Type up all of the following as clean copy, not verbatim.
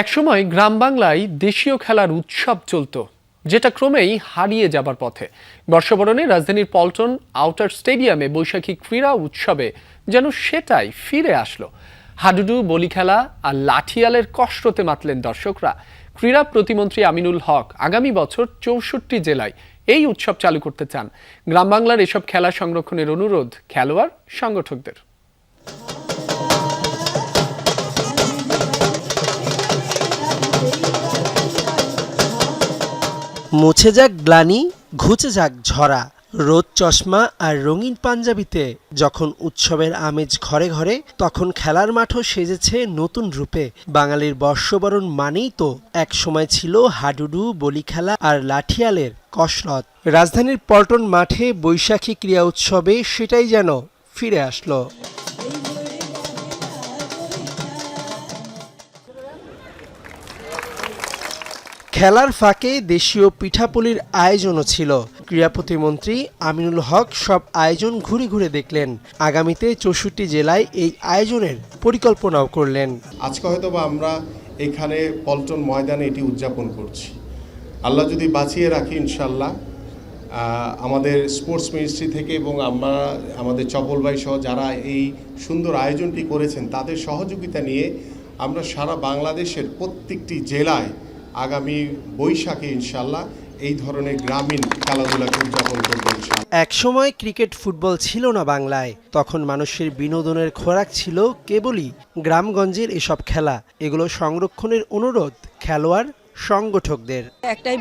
একসময় গ্রাম বাংলায় দেশীয় খেলার উৎসব চলত, যেটা ক্রমেই হারিয়ে যাবার পথে। বর্ষবরণে রাজধানীর পল্টন আউটার স্টেডিয়ামে বৈশাখী ক্রীড়া উৎসবে যেন সেটাই ফিরে আসলো। হাডুডু, বলি খেলা আর লাঠিয়ালের কষ্টতে মাতলেন দর্শকরা। ক্রীড়া প্রতিমন্ত্রী আমিনুল হক আগামী বছর ৬৪ জেলায় এই উৎসব চালু করতে চান। গ্রাম বাংলার এসব খেলা সংরক্ষণের অনুরোধ খেলোয়াড় সংগঠকদের। মুছে যাক গ্লানি, ঘুচে যাক ঝরা। রোদ চশমা আর রঙিন পাঞ্জাবিতে যখন উৎসবের আমেজ ঘরে ঘরে, তখন খেলার মাঠও সেজেছে নতুন রূপে। বাঙালির বর্ষবরণ মানেই তো এক সময় ছিল হাডুডু, বলি খেলা আর লাঠিয়ালের কসরত। রাজধানীর পল্টন মাঠে বৈশাখী ক্রীড়া উৎসবে সেটাই যেন ফিরে আসলো। খেলার ফাঁকে দেশীয় পিঠাপুলির আয়োজনও ছিল। ক্রীড়া প্রতিমন্ত্রী আমিনুল হক সব আয়োজন ঘুরে ঘুরে দেখলেন। আগামীতে ৬৪ জেলায় এই আয়োজনের পরিকল্পনাও করলেন। আজকে হয়তো বা আমরা এখানে পল্টন ময়দানে এটি উদযাপন করছি। আল্লাহ যদি বাঁচিয়ে রাখি, ইনশাল্লাহ আমাদের স্পোর্টস মিনিস্ট্রি থেকে এবং আমরা আমাদের চপল ভাই সহ যারা এই সুন্দর আয়োজনটি করেছেন তাদের সহযোগিতা নিয়ে আমরা সারা বাংলাদেশের প্রত্যেকটি জেলায় আগামী বৈশাখে ইনশাল্লাহ এই ধরনের গ্রামীণ খেলাধুলাকে উদযাপন করবো। এক সময় ক্রিকেট, ফুটবল ছিল না বাংলায়। তখন মানুষের বিনোদনের খোরাক ছিল কেবলই গ্রামগঞ্জের এসব খেলা। এগুলো সংরক্ষণের অনুরোধ খেলোয়াড় সংগঠকদের। একটাই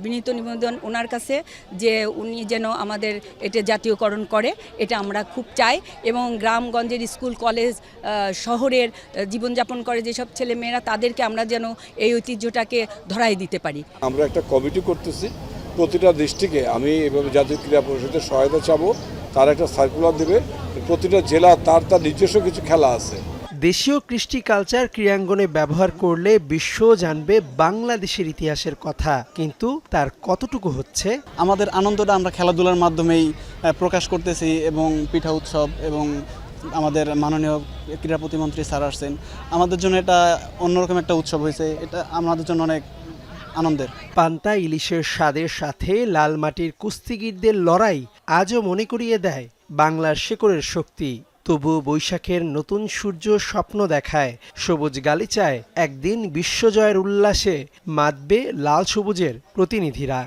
বিনীত নিবেদন ওনার কাছে যে উনি যেন আমাদের এটা জাতীয়করণ করে, এটা আমরা খুব চাই। এবং গ্রামগঞ্জের স্কুল, কলেজ, শহরের জীবনযাপন করে যেসব ছেলে মেয়েরা, তাদেরকে আমরা যেন এই ঐতিহ্যটাকে ধরাই দিতে পারি। আমরা একটা কমিটি করতেছি, প্রতিটা ডিস্ট্রিক্টে আমি এভাবে জাতীয় ক্রীড়া পরিষদের সহায়তা চাবো। তার একটা সার্কুলার দেবে, প্রতিটা জেলা তার নিজস্ব কিছু খেলা আছে। দেশীয় কৃষ্টি কালচার ক্রীড়াঙ্গনে ব্যবহার করলে বিশ্ব জানবে বাংলাদেশের ইতিহাসের কথা, কিন্তু তার কতটুকু হচ্ছে? আমাদের আনন্দটা আমরা খেলাধুলার মাধ্যমেই প্রকাশ করতেছি। এবং পিঠা উৎসব এবং আমাদের মাননীয় ক্রীড়া প্রতিমন্ত্রী স্যার আসছেন, আমাদের জন্য এটা অন্যরকম একটা উৎসব হয়েছে। এটা আমাদের জন্য অনেক আনন্দের। পান্তা ইলিশের স্বাদের সাথে লাল মাটির কুস্তিগিরদের লড়াই আজও মনে করিয়ে দেয় বাংলার শেকড়ের শক্তি। তবু বৈশাখের নতুন সূর্য স্বপ্ন দেখায়, সবুজ গালিচায় একদিন বিশ্বজয়ের উল্লাসে মাতবে লাল সবুজের প্রতিনিধিরা।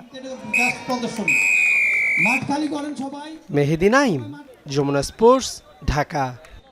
মেহেদি নাইম, যমুনা স্পোর্টস, ঢাকা।